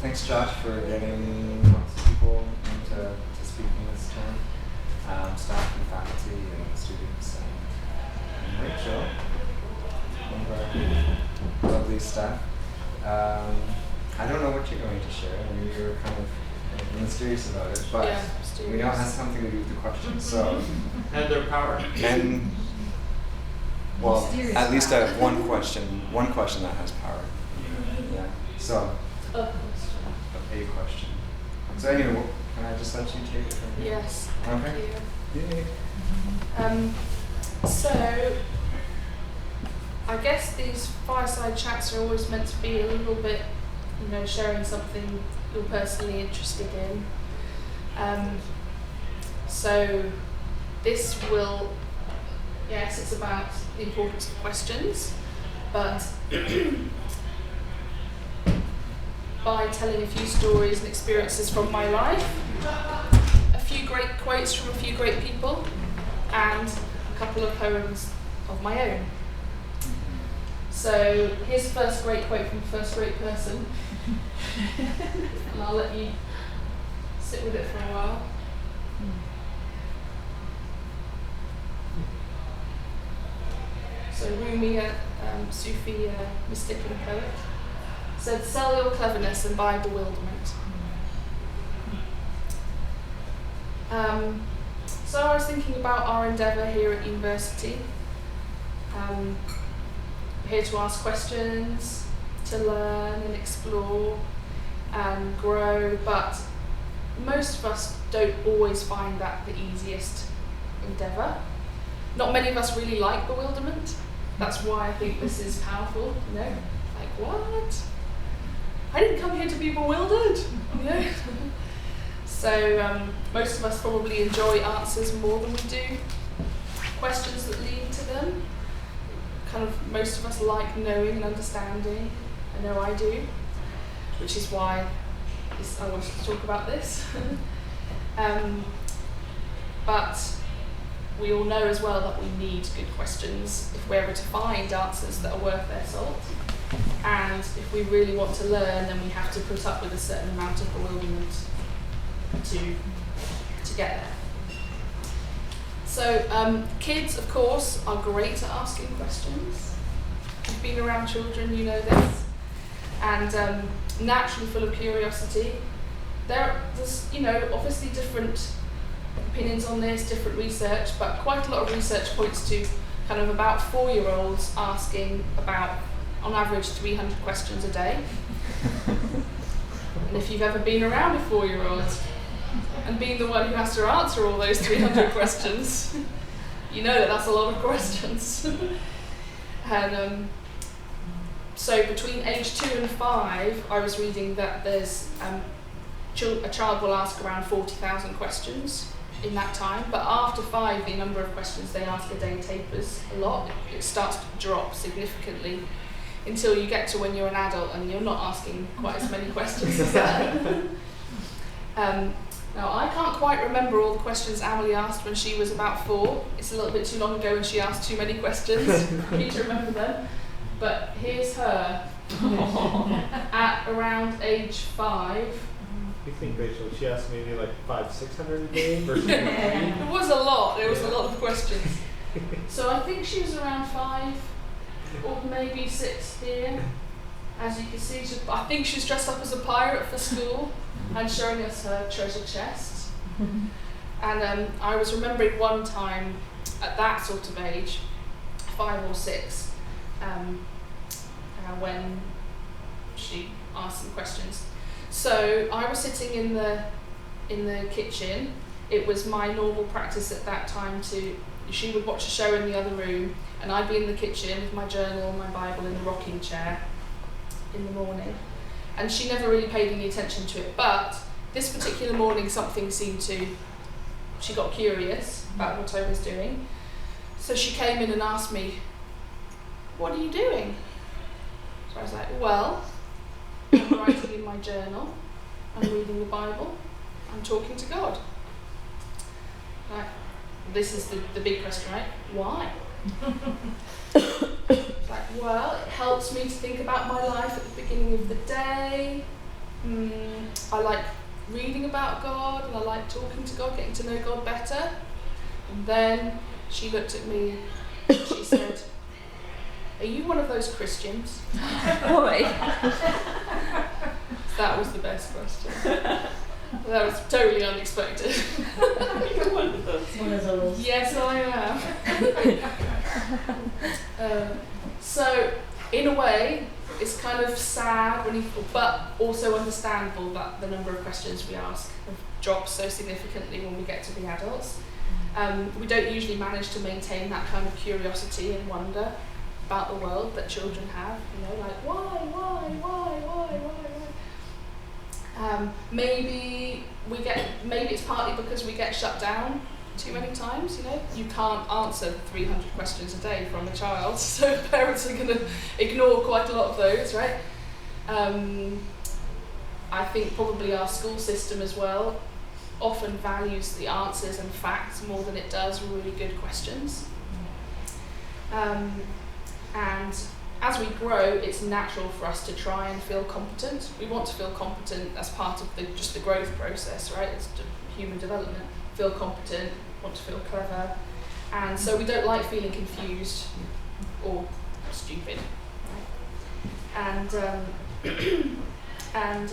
Thanks, Josh, for getting lots of people into speaking this term. Staff and faculty and students and Rachel, one of our lovely staff. I don't know what you're going to share. I mean, you're kind of mysterious about it, but we know it has something to do with the question. So, and their power. And well, at least I have one question that has power. Yeah. So, a question. So anyway, can I just let you take it from here? Yes. Okay. Thank you. So, I guess these fireside chats are always meant to be a little bit, sharing something you're personally interested in. So, this will, yes, it's about the importance of questions, but by telling a few stories and experiences from my life, a few great quotes from a few great people, and a couple of poems of my own. So here's the first great quote from the first great person, and I'll let you sit with it for a while. So Rumi, Sufi mystic and poet, said, "Sell your cleverness and buy bewilderment." So I was thinking about our endeavour here at university. We're here to ask questions, to learn and explore and grow, but most of us don't always find that the easiest endeavour. Not many of us really like bewilderment. That's why I think this is powerful, like what? I didn't come here to be bewildered, So most of us probably enjoy answers more than we do questions that lead to them. Most of us like knowing and understanding. I know I do, which is why I wanted to talk about this. But we all know as well that we need good questions if we're ever to find answers that are worth their salt. And if we really want to learn, then we have to put up with a certain amount of bewilderment to get there. So kids, of course, are great at asking questions. If you've been around children, you know this. And naturally full of curiosity. There's obviously different opinions on this, different research, but quite a lot of research points to about 4-year-olds asking about, on average, 300 questions a day. And if you've ever been around a 4-year-old and been the one who has to answer all those 300 questions, you know that that's a lot of questions. And so between age 2 and 5, I was reading that there's a child will ask around 40,000 questions in that time, but after 5, the number of questions they ask a day tapers a lot. It starts to drop significantly until you get to when you're an adult and you're not asking quite as many questions as that. Now, I can't quite remember all the questions Amelie asked when she was about 4. It's a little bit too long ago and she asked too many questions for me to remember them. But here's her at around age 5. You think, Rachel, she asked maybe like 500-600 a day versus It was a lot. There was a lot of questions. So I think she was around 5 or maybe 6 here. As you can see, I think she's dressed up as a pirate for school and showing us her treasure chest. And I was remembering one time at that sort of age, 5 or 6, when she asked some questions. So I was sitting in the kitchen. It was my normal practice at that time she would watch a show in the other room and I'd be in the kitchen with my journal and my Bible in the rocking chair in the morning. And she never really paid any attention to it, but this particular morning she got curious about what I was doing. So she came in and asked me, "What are you doing?" So I was like, "Well, I'm writing in my journal, I'm reading the Bible, I'm talking to God." Like, this is the big question, right? Why? Like, well, it helps me to think about my life at the beginning of the day. I like reading about God, and I like talking to God, getting to know God better. And then she looked at me and she said, "Are you one of those Christians?" Boy. That was the best question. That was totally unexpected. You're one of those. One of those. Yes, I am. So, in a way, it's kind of sad, but also understandable that the number of questions we ask drops so significantly when we get to be adults. We don't usually manage to maintain that kind of curiosity and wonder about the world that children have. Like why? Maybe it's partly because we get shut down too many times. You can't answer 300 questions a day from a child, so parents are going to ignore quite a lot of those, right? I think probably our school system as well often values the answers and facts more than it does really good questions. And as we grow, it's natural for us to try and feel competent. We want to feel competent as part of just the growth process, right? It's human development. Feel competent, want to feel clever, and so we don't like feeling confused or stupid, right? And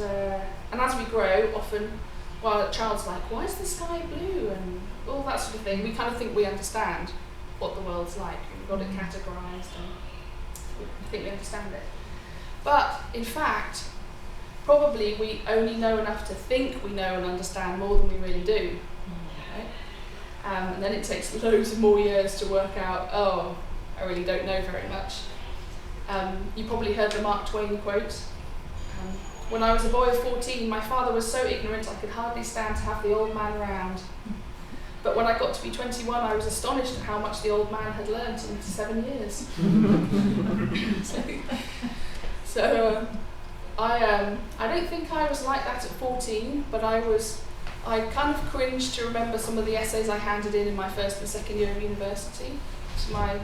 as we grow, often, while a child's like, "Why is the sky blue?" and all that sort of thing, we kind of think we understand what the world's like. We've got it categorised, and we think we understand it. But in fact, probably we only know enough to think we know and understand more than we really do. And then it takes loads of more years to work out, oh, I really don't know very much. You probably heard the Mark Twain quote. When I was a boy of 14, my father was so ignorant I could hardly stand to have the old man round. But when I got to be 21, I was astonished at how much the old man had learnt in 7 years. I don't think I was like that at 14, but I kind of cringed to remember some of the essays I handed in my first and second year of university to my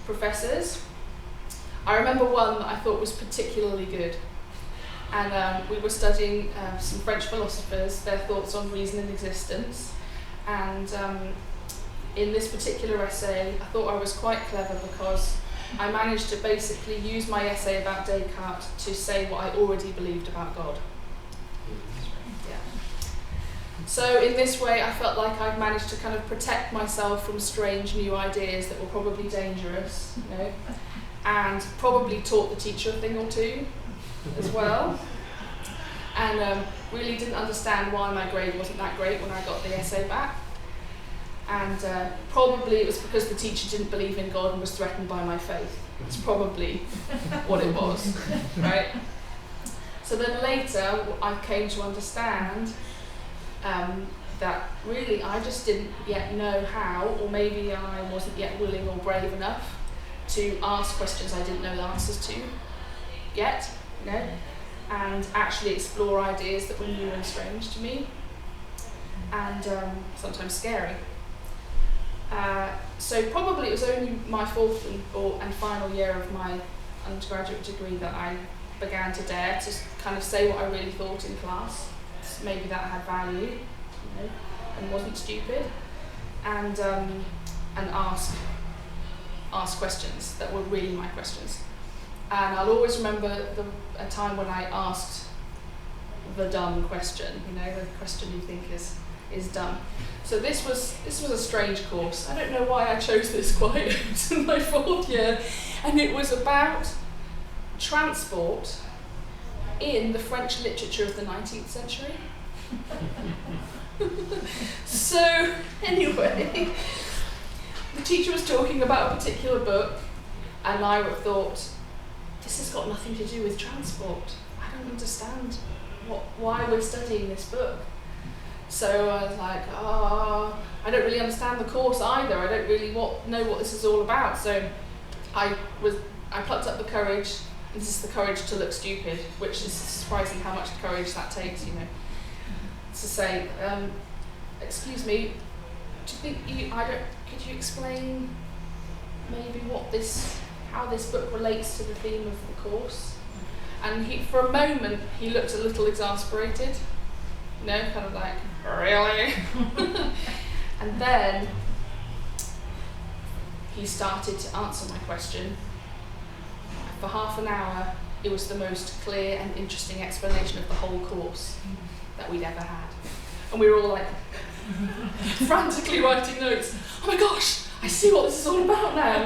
professors. I remember one that I thought was particularly good. And we were studying some French philosophers, their thoughts on reason and existence. And in this particular essay, I thought I was quite clever because I managed to basically use my essay about Descartes to say what I already believed about God. So in this way, I felt like I'd managed to kind of protect myself from strange new ideas that were probably dangerous, and probably taught the teacher a thing or two as well. And really didn't understand why my grade wasn't that great when I got the essay back. And probably it was because the teacher didn't believe in God and was threatened by my faith. It's probably what it was, right? So then later, I came to understand that really I just didn't yet know how, or maybe I wasn't yet willing or brave enough to ask questions I didn't know the answers to yet, and actually explore ideas that were new and strange to me, and sometimes scary. So probably it was only my fourth and final year of my undergraduate degree that I began to dare to kind of say what I really thought in class. Maybe that had value, and wasn't stupid, and ask questions that were really my questions. And I'll always remember a time when I asked the dumb question, the question you think is dumb. So this was a strange course. I don't know why I chose this quite in my fourth year, and it was about transport in the French literature of the 19th century. So anyway, the teacher was talking about a particular book, and I thought, this has got nothing to do with transport. I don't understand why we're studying this book. So I was like, I don't really understand the course either. I don't really know what this is all about. So I plucked up the courage. This is the courage to look stupid, which is surprising how much courage that takes, to say, excuse me, do you think could you explain maybe how this book relates to the theme of the course? And for a moment, he looked a little exasperated, kind of like, really? And then he started to answer my question. For half an hour, it was the most clear and interesting explanation of the whole course that we'd ever had. And we were all like, frantically writing notes. Oh my gosh, I see what this is all about now,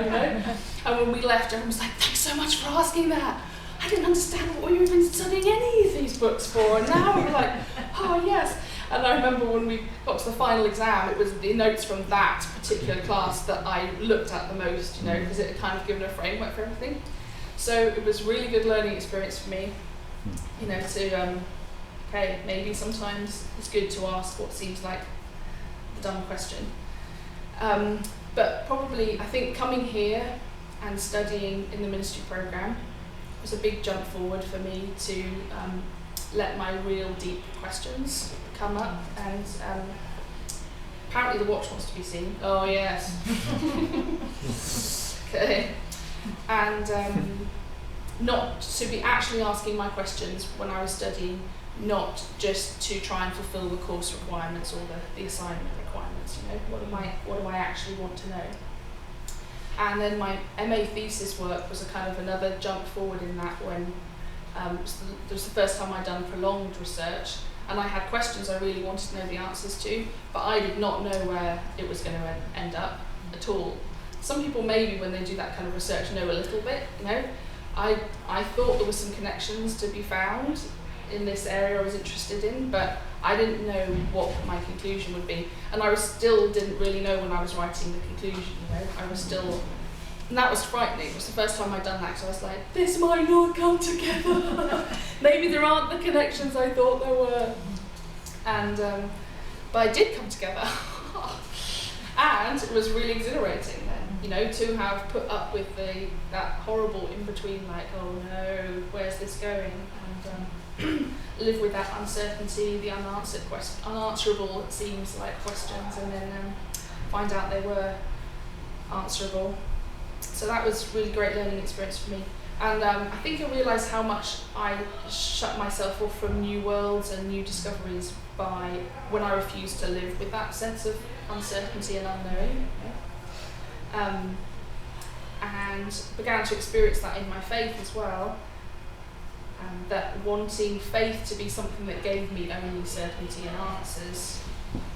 And when we left, everyone was like, thanks so much for asking that. I didn't understand what we were even studying any of these books for, and now we're like, oh yes. And I remember when we got to the final exam, it was the notes from that particular class that I looked at the most, because it had kind of given a framework for everything. So it was a really good learning experience for me, to, okay, maybe sometimes it's good to ask what seems like the dumb question. But probably, I think coming here and studying in the ministry program was a big jump forward for me to let my real deep questions come up. And apparently the watch wants to be seen. Oh yes. Okay. And not to be actually asking my questions when I was studying, not just to try and fulfill the course requirements or the assignment requirements. What do I actually want to know? And then my MA thesis work was a kind of another jump forward in that, when it was the first time I'd done prolonged research, and I had questions I really wanted to know the answers to, but I did not know where it was going to end up at all. Some people maybe when they do that kind of research know a little bit, I thought there were some connections to be found in this area I was interested in, but I didn't know what my conclusion would be, and I still didn't really know when I was writing the conclusion. I was still, and that was frightening. It was the first time I'd done that, so I was like, this might not come together. Maybe there aren't the connections I thought there were, and but it did come together, and it was really exhilarating then, to have put up with that horrible in between, like, oh no, where's this going, and live with that uncertainty, the unanswerable, it seems like, questions, and then find out they were answerable. So that was a really great learning experience for me. And I think I realised how much I shut myself off from new worlds and new discoveries when I refused to live with that sense of uncertainty and unknowing. And began to experience that in my faith as well. That wanting faith to be something that gave me only certainty and answers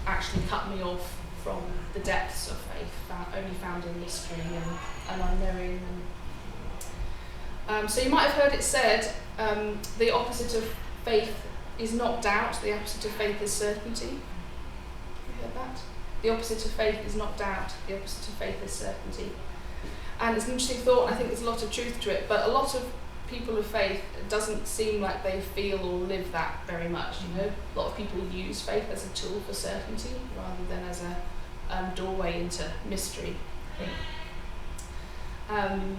actually cut me off from the depths of faith only found in mystery and unknowing. So you might have heard it said, the opposite of faith is not doubt, the opposite of faith is certainty. Have you heard that? The opposite of faith is not doubt, the opposite of faith is certainty. And it's an interesting thought, and I think there's a lot of truth to it, but a lot of people of faith, it doesn't seem like they feel or live that very much. A lot of people use faith as a tool for certainty rather than as a doorway into mystery, I think.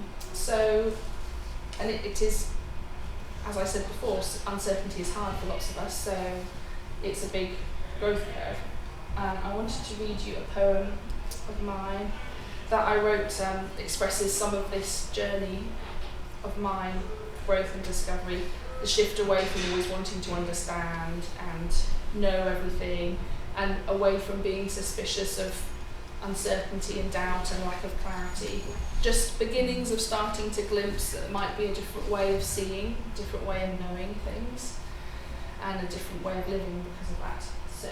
And it is, as I said before, uncertainty is hard for lots of us, so it's a big growth curve. I wanted to read you a poem of mine that I wrote, expresses some of this journey of mine, growth and discovery, the shift away from always wanting to understand and know everything, and away from being suspicious of uncertainty and doubt and lack of clarity. Just beginnings of starting to glimpse that might be a different way of seeing, a different way of knowing things, and a different way of living because of that. So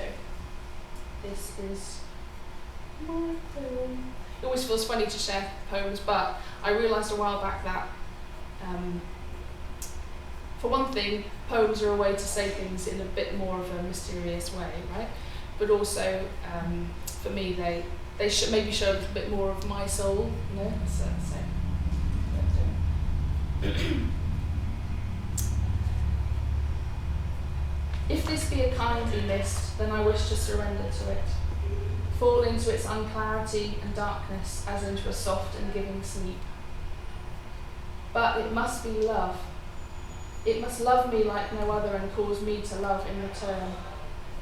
this is my poem. It always feels funny to share poems, but I realised a while back that for one thing, poems are a way to say things in a bit more of a mysterious way, right? But also, for me, they should maybe show a little bit more of my soul, If this be a kindly mist, then I wish to surrender to it, fall into its unclarity and darkness as into a soft and giving sleep. But it must be love. It must love me like no other and cause me to love in return,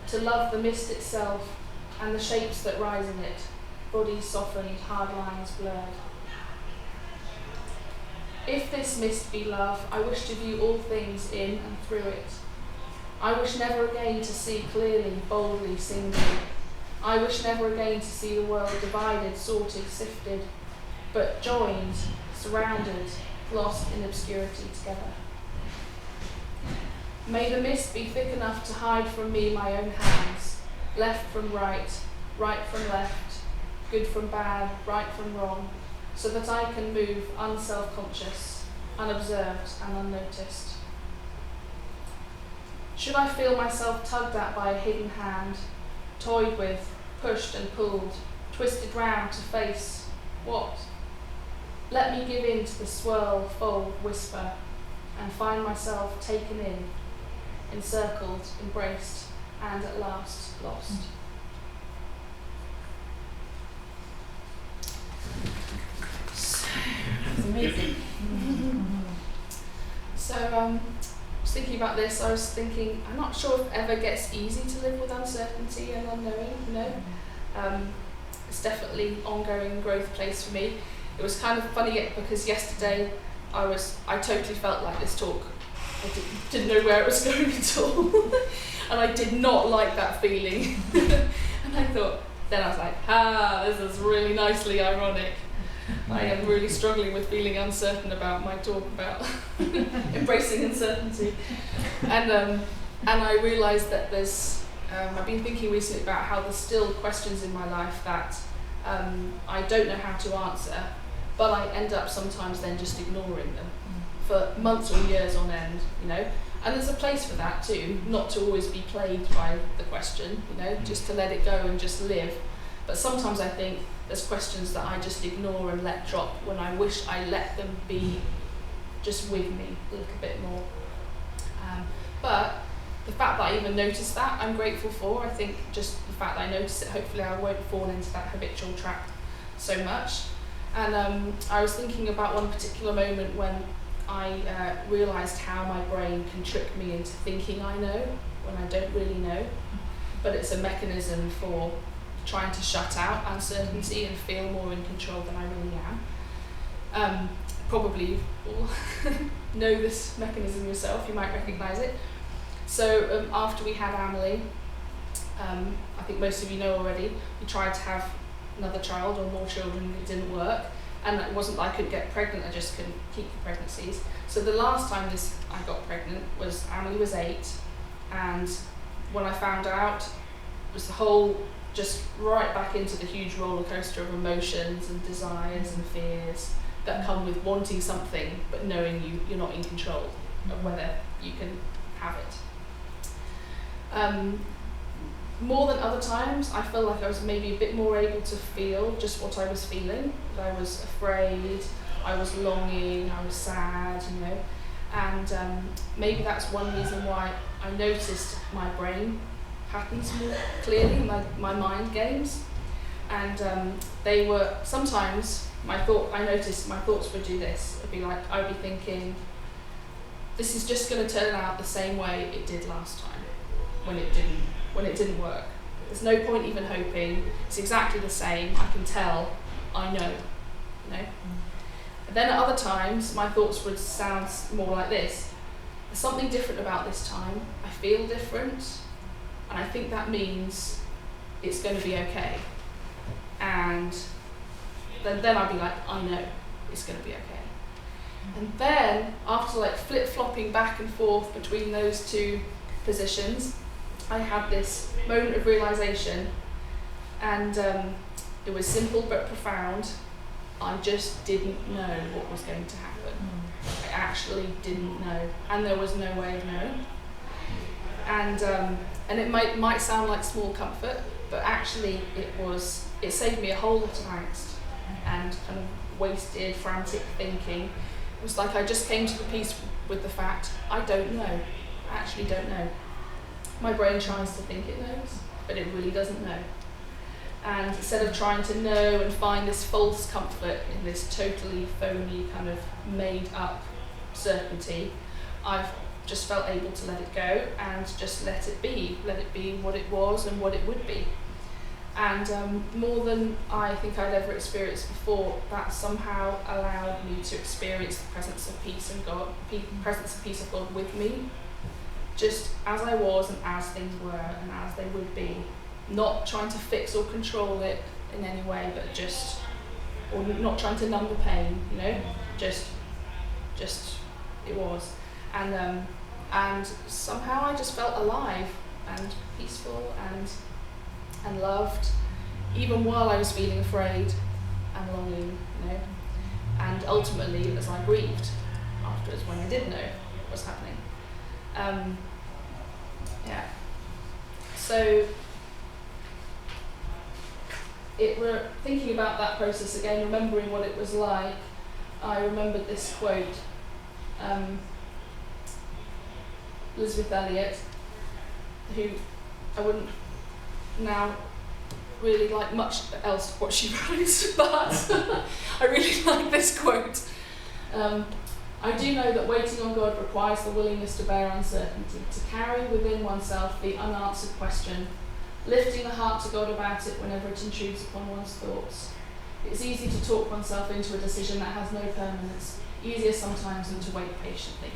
to love the mist itself and the shapes that rise in it, bodies softened, hard lines blurred. If this mist be love, I wish to view all things in and through it. I wish never again to see clearly, boldly, singly. I wish never again to see the world divided, sorted, sifted, but joined, surrounded, lost in obscurity together. May the mist be thick enough to hide from me my own hands, left from right, right from left, good from bad, right from wrong, so that I can move unself-conscious, unobserved and unnoticed. Should I feel myself tugged at by a hidden hand, toyed with, pushed and pulled, twisted round to face what? Let me give in to the swirl, fold, whisper, and find myself taken in, encircled, embraced, and at last lost. It's amazing. So, I was thinking about this. I was thinking, I'm not sure if it ever gets easy to live with uncertainty and unknowing. It's definitely ongoing growth place for me. It was kind of funny because yesterday I totally felt like this talk. I didn't know where it was going at all, and I did not like that feeling. And I thought, then I was like, this is really nicely ironic. I am really struggling with feeling uncertain about my talk about embracing uncertainty. And I realised that I've been thinking recently about how there's still questions in my life that I don't know how to answer, but I end up sometimes then just ignoring them for months or years on end, And there's a place for that too, not to always be plagued by the question, just to let it go and just live. But sometimes I think there's questions that I just ignore and let drop when I wish I let them be just with me a little bit more. But the fact that I even noticed that, I'm grateful for. I think just the fact that I noticed it, hopefully I won't fall into that habitual trap so much. And I was thinking about one particular moment when I realised how my brain can trick me into thinking I know when I don't really know. But it's a mechanism for trying to shut out uncertainty and feel more in control than I really am. Probably all know this mechanism yourself, you might recognise it. So after we had Amelie, I think most of you know already, we tried to have another child or more children, it didn't work. And it wasn't that I couldn't get pregnant, I just couldn't keep the pregnancies. So the last time I got pregnant was Amelie was 8, and when I found out, it was the whole, just right back into the huge roller coaster of emotions and desires and fears that come with wanting something but knowing you're not in control of whether you can have it. More than other times, I feel like I was maybe a bit more able to feel just what I was feeling. That I was afraid, I was longing, I was sad, and maybe that's one reason why I noticed my brain patterns more clearly, my mind games, and they were sometimes I noticed my thoughts would do this. It'd be like I'd be thinking, this is just going to turn out the same way it did last time when it didn't work. There's no point even hoping. It's exactly the same. I can tell. I know. And then at other times, my thoughts would sound more like this. There's something different about this time. I feel different. And I think that means it's going to be okay. And then I'd be like, I know it's going to be okay. And then, after flip-flopping back and forth between those two positions, I had this moment of realisation, and it was simple but profound. I just didn't know what was going to happen. I actually didn't know, and there was no way of knowing. And it might sound like small comfort, but actually it saved me a whole lot of angst and kind of wasted, frantic thinking. It was like I just came to the peace with the fact I don't know. I actually don't know. My brain tries to think it knows, but it really doesn't know. And instead of trying to know and find this false comfort in this totally phony kind of made up certainty, I've just felt able to let it go and just let it be what it was and what it would be. And more than I think I'd ever experienced before, that somehow allowed me to experience the presence of peace and God, presence and peace of God with me, just as I was and as things were and as they would be, not trying to fix or control it in any way, but just, or not trying to numb the pain, you know, just it was, and somehow I just felt alive and peaceful and loved, even while I was feeling afraid and longing, you know, and ultimately as I grieved afterwards when I did know what was happening. So thinking about that process again, remembering what it was like, I remembered this quote, Elizabeth Elliot, who I wouldn't now really like much else what she wrote, but I really like this quote. I do know that waiting on God requires the willingness to bear uncertainty, to carry within oneself the unanswered question, lifting the heart to God about it whenever it intrudes upon one's thoughts. It's easy to talk oneself into a decision that has no permanence, easier sometimes than to wait patiently.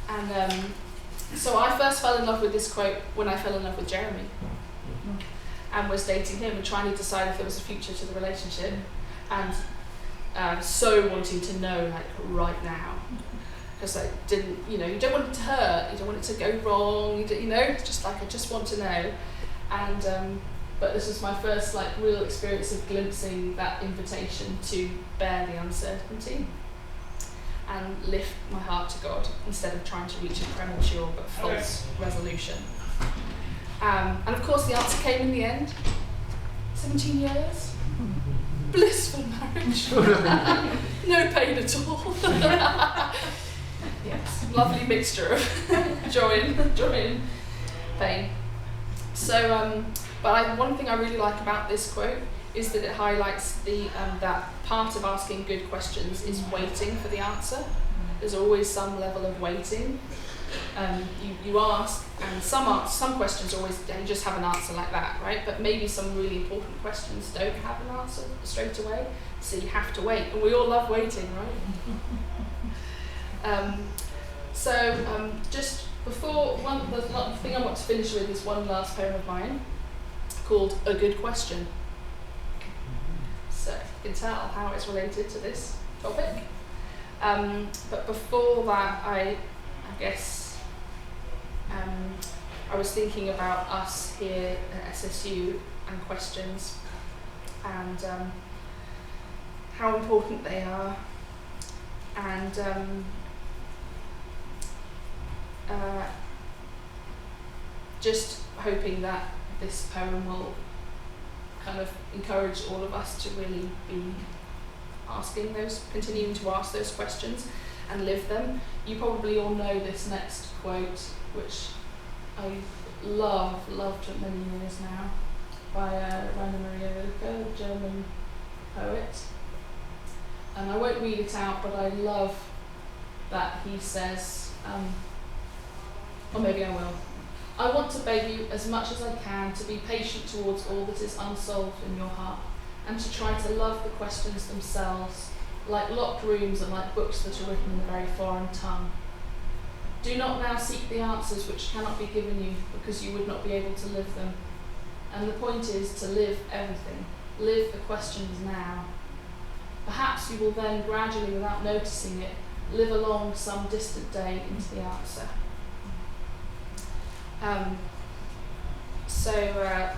And so I first fell in love with this quote when I fell in love with Jeremy and was dating him and trying to decide if there was a future to the relationship, and so wanting to know like right now, because I didn't, you know, you don't want it to hurt, you don't want it to go wrong, you know, it's just like I just want to know. And but this was my first like real experience of glimpsing that invitation to bear the uncertainty and lift my heart to God instead of trying to reach a premature but false resolution. And of course the answer came in the end. 17 years, blissful marriage, no pain at all. Yes, lovely mixture of joy and pain. So, one thing I really like about this quote is that it highlights that part of asking good questions is waiting for the answer. There's always some level of waiting. You ask, and some questions always you just have an answer like that, right? But maybe some really important questions don't have an answer straight away, so you have to wait. And we all love waiting, right? Just before the thing I want to finish with is one last poem of mine called A Good Question. So you can tell how it's related to this topic. But before that, I guess I was thinking about us here at SSU and questions and how important they are, and just hoping that this poem will kind of encourage all of us to really be continuing to ask those questions and live them. You probably all know this next quote, which I loved for many years now, by Rainer Maria Rilke, a German poet. And I won't read it out, but I love that he says, or maybe I will. I want to beg you as much as I can to be patient towards all that is unsolved in your heart, and to try to love the questions themselves, like locked rooms and like books that are written in a very foreign tongue. Do not now seek the answers which cannot be given you, because you would not be able to live them. And the point is to live everything, live the questions now. Perhaps you will then gradually, without noticing it, live along some distant day into the answer.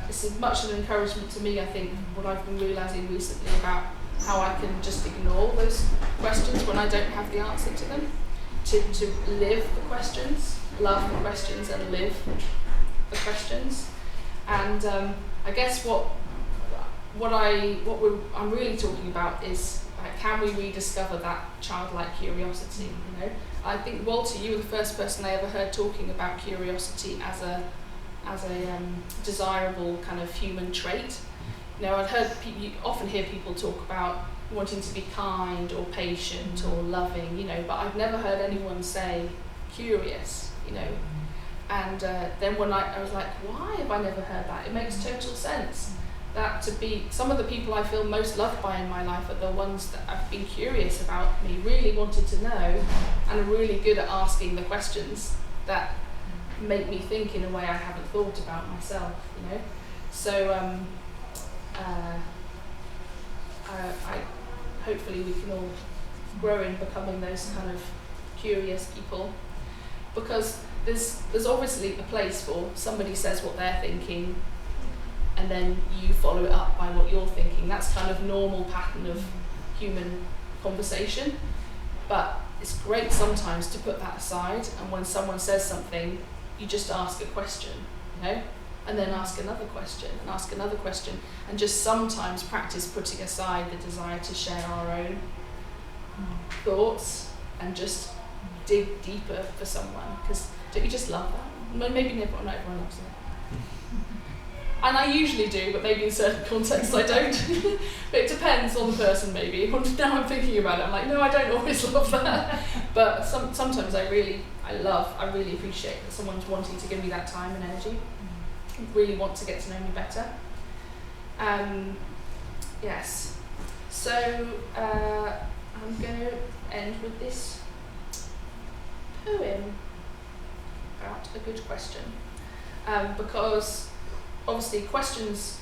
It's as much an encouragement to me, I think, what I've been realising recently about how I can just ignore those questions when I don't have the answer to them, to live the questions, love the questions and live the questions. And I guess I'm really talking about is can we rediscover that childlike curiosity, you know? I think, Walter, you were the first person I ever heard talking about curiosity as a desirable kind of human trait. You know, you often hear people talk about wanting to be kind or patient or loving, you know, but I've never heard anyone say curious, you know. And then when I was like, why have I never heard that? It makes total sense. That to be, some of the people I feel most loved by in my life are the ones that have been curious about me, really wanted to know, and are really good at asking the questions that make me think in a way I haven't thought about myself, you know. So I hopefully we can all grow in becoming those kind of curious people, because there's obviously a place for somebody says what they're thinking, and then you follow it up by what you're thinking. That's kind of normal pattern of human conversation. But it's great sometimes to put that aside, and when someone says something, you just ask a question, you know, and then ask another question, and ask another question, and just sometimes practice putting aside the desire to share our own thoughts and just dig deeper for someone, because don't you just love that? Maybe not everyone loves it. And I usually do, but maybe in certain contexts I don't. But it depends on the person, maybe. Now I'm thinking about it, I'm like, no, I don't always love that. But sometimes I really appreciate that someone's wanting to give me that time and energy. Really want to get to know me better. Yes. So I'm going to end with this poem about a good question. Because obviously questions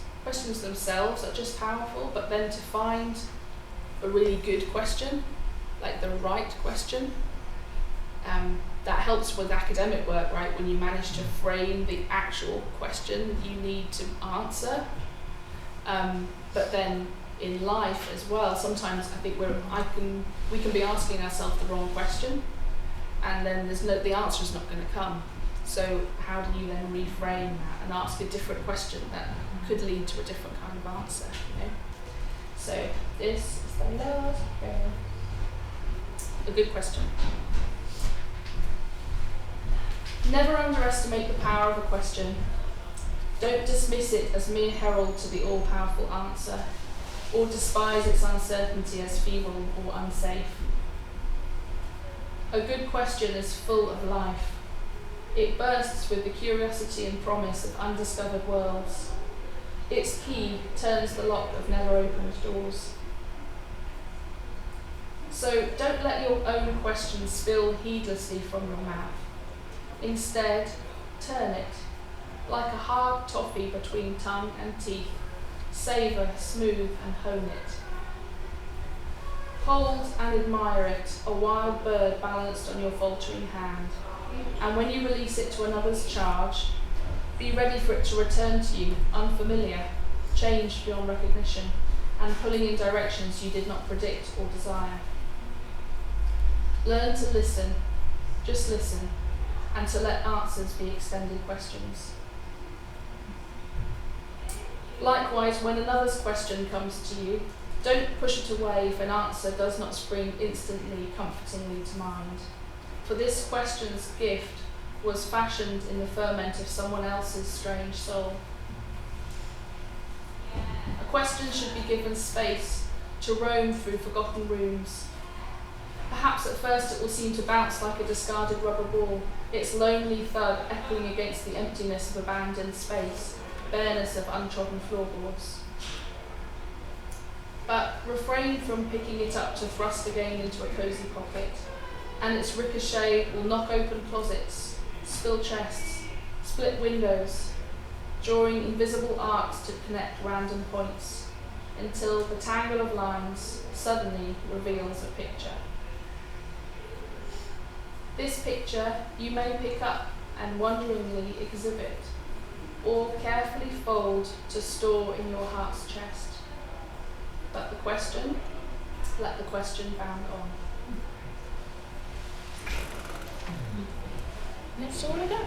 themselves are just powerful, but then to find a really good question, like the right question, that helps with academic work, right? When you manage to frame the actual question you need to answer. But then in life as well, sometimes I think we can be asking ourselves the wrong question, and then the answer is not going to come. So how do you then reframe that and ask a different question that could lead to a different kind of answer, you know? So this is the last poem. A good question. Never underestimate the power of a question. Don't dismiss it as mere herald to the all-powerful answer, or despise its uncertainty as feeble or unsafe. A good question is full of life. It bursts with the curiosity and promise of undiscovered worlds. Its key turns the lock of never-opened doors. So don't let your own question spill heedlessly from your mouth. Instead, turn it, like a hard toffee between tongue and teeth, savour, smooth and hone it. Hold and admire it, a wild bird balanced on your faltering hand. And when you release it to another's charge, be ready for it to return to you, unfamiliar, changed beyond recognition, and pulling in directions you did not predict or desire. Learn to listen, just listen, and to let answers be extended questions. Likewise, when another's question comes to you, don't push it away if an answer does not spring instantly, comfortingly to mind. For this question's gift was fashioned in the ferment of someone else's strange soul. A question should be given space to roam through forgotten rooms. Perhaps at first it will seem to bounce like a discarded rubber ball, its lonely thud echoing against the emptiness of abandoned space, bareness of untrodden floorboards. But refrain from picking it up to thrust again into a cosy pocket, and its ricochet will knock open closets, spill chests, split windows, drawing invisible arcs to connect random points, until the tangle of lines suddenly reveals a picture. This picture you may pick up and wonderingly exhibit, or carefully fold to store in your heart's chest. But the question, let the question bound on. That's all I got.